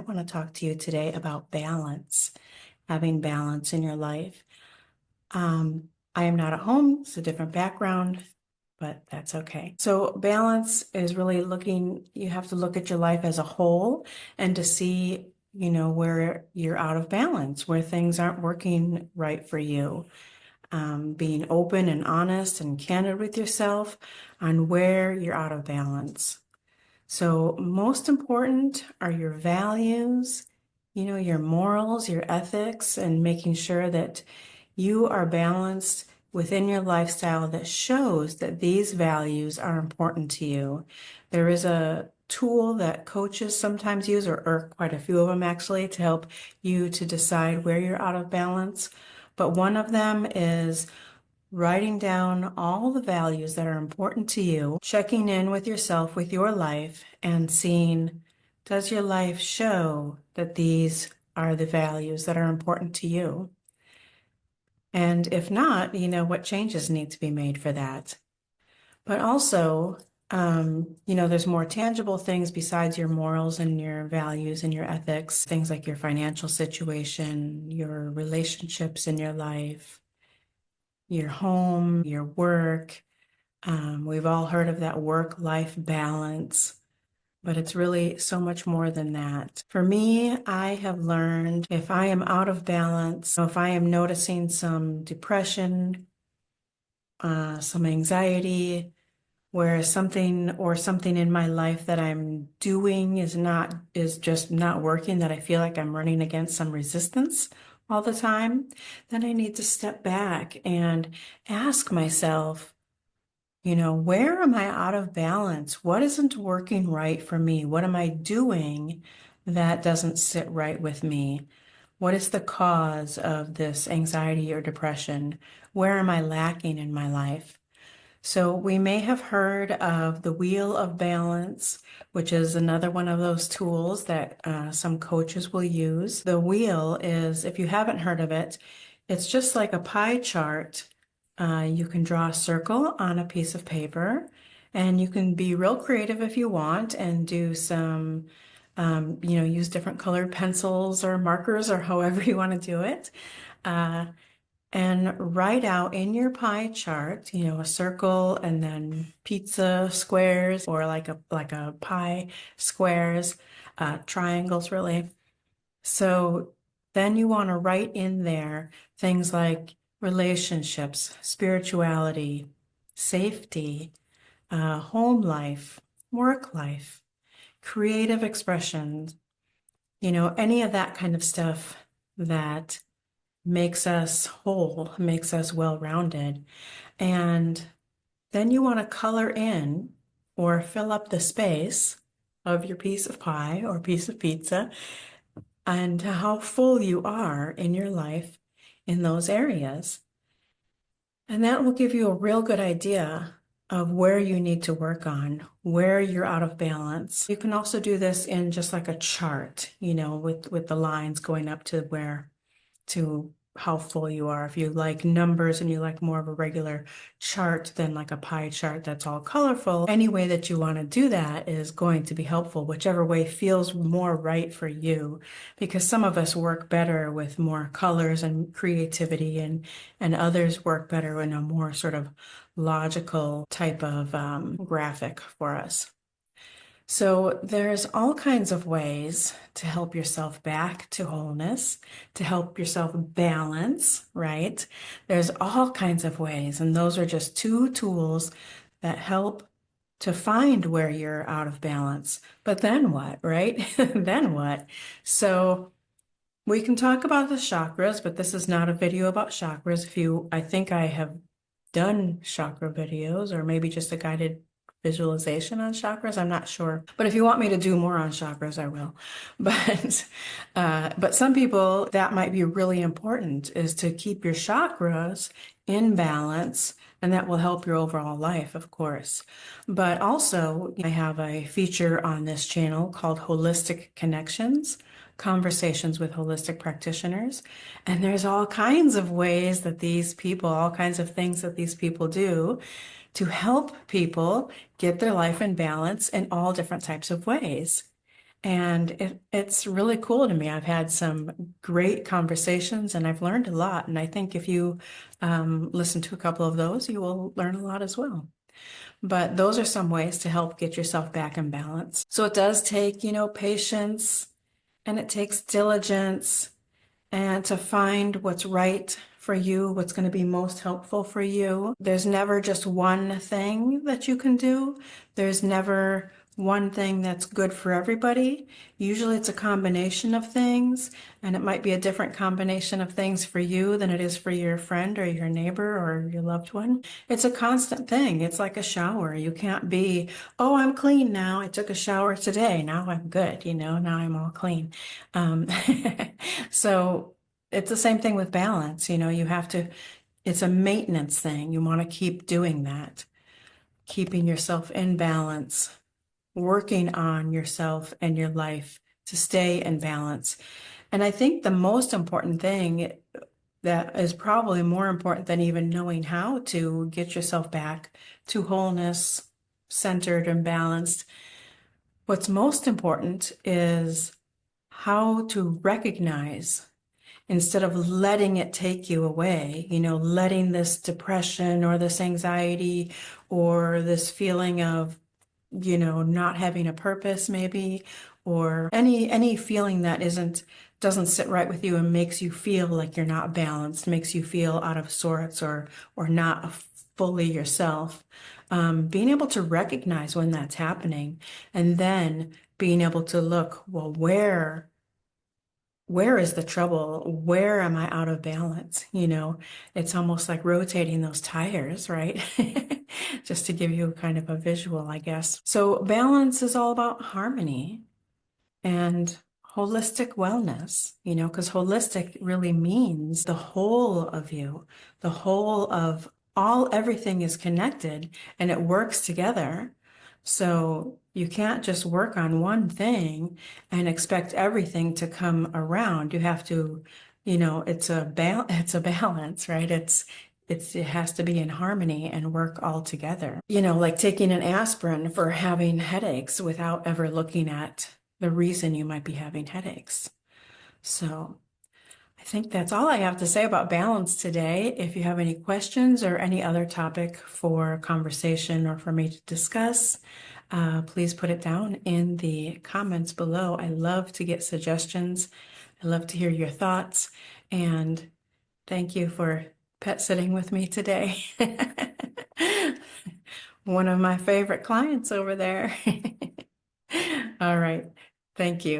want to talk to you today about balance, having balance in your life. I am not at home, it's a different background, but that's okay. So balance is really you have to look at your life as a whole and to see, where you're out of balance, where things aren't working right for you. Being open and honest and candid with yourself on where you're out of balance. So most important are your values, your morals, your ethics, and making sure that you are balanced within your lifestyle that shows that these values are important to you. There is a tool that coaches sometimes use, or quite a few of them actually, to help you to decide where you're out of balance. But one of them is writing down all the values that are important to you, checking in with yourself, with your life, and seeing, does your life show that these are the values that are important to you? And if not, what changes need to be made for that? But also, there's more tangible things besides your morals and your values and your ethics, things like your financial situation, your relationships in your life, your home, your work. We've all heard of that work-life balance, but it's really so much more than that. For me, I have learned if I am out of balance, if I am noticing some depression, some anxiety, where something in my life that I'm doing is just not working, that I feel like I'm running against some resistance all the time, then I need to step back and ask myself, where am I out of balance? What isn't working right for me? What am I doing that doesn't sit right with me? What is the cause of this anxiety or depression? Where am I lacking in my life? So we may have heard of the Wheel of Balance, which is another one of those tools that some coaches will use. The wheel is, if you haven't heard of it, it's just like a pie chart. You can draw a circle on a piece of paper, and you can be real creative if you want and do some, use different colored pencils or markers or however you want to do it. And write out in your pie chart, a circle and then pizza squares or like a pie squares, triangles really. So then you want to write in there things like relationships, spirituality, safety, home life, work life, creative expressions, any of that kind of stuff that makes us whole, makes us well-rounded. And then you want to color in or fill up the space of your piece of pie or piece of pizza and how full you are in your life in those areas. And that will give you a real good idea of where you need to work on, where you're out of balance. You can also do this in just like a chart, with the lines going up to how full you are. If you like numbers and you like more of a regular chart than like a pie chart that's all colorful, any way that you want to do that is going to be helpful, whichever way feels more right for you, because some of us work better with more colors and creativity, and others work better in a more sort of logical type of graphic for us. So there's all kinds of ways to help yourself back to wholeness, to help yourself balance, right? There's all kinds of ways, and those are just two tools that help to find where you're out of balance. But then what, right? Then what? So we can talk about the chakras, but this is not a video about chakras. I think I have done chakra videos, or maybe just a guided visualization on chakras. I'm not sure. But if you want me to do more on chakras, I will. But some people, that might be really important, is to keep your chakras in balance, and that will help your overall life, of course. But also, I have a feature on this channel called Holistic Connections, Conversations with Holistic Practitioners. And there's all kinds of ways that all kinds of things that these people do to help people get their life in balance in all different types of ways. And it's really cool to me. I've had some great conversations and I've learned a lot. And I think if you listen to a couple of those, you will learn a lot as well. But those are some ways to help get yourself back in balance. So it does take, patience and it takes diligence and to find what's right for you, what's going to be most helpful for you. There's never just one thing that you can do. There's never one thing that's good for everybody. Usually it's a combination of things, and it might be a different combination of things for you than it is for your friend or your neighbor or your loved one. It's a constant thing. It's like a shower. You can't be, oh, I'm clean now. I took a shower today. Now I'm good. Now I'm all clean. Um, so it's the same thing with balance. You have to, it's a maintenance thing. You want to keep doing that, keeping yourself in balance, working on yourself and your life to stay in balance. And I think the most important thing that is probably more important than even knowing how to get yourself back to wholeness, centered and balanced. What's most important is how to recognize instead of letting it take you away, letting this depression or this anxiety or this feeling of, not having a purpose maybe, or any feeling that doesn't sit right with you and makes you feel like you're not balanced, makes you feel out of sorts or not fully yourself. Being able to recognize when that's happening and then being able to look, well, where is the trouble? Where am I out of balance? It's almost like rotating those tires, right? Just to give you kind of a visual, I guess. So balance is all about harmony and holistic wellness, because holistic really means the whole of you, the whole of everything is connected and it works together. So you can't just work on one thing and expect everything to come around. You have to, it's a balance, right? It has to be in harmony and work all together. Like taking an aspirin for having headaches without ever looking at the reason you might be having headaches. So I think that's all I have to say about balance today. If you have any questions or any other topic for conversation or for me to discuss, please put it down in the comments below. I love to get suggestions. I love to hear your thoughts. And thank you for pet sitting with me today. One of my favorite clients over there. All right. Thank you.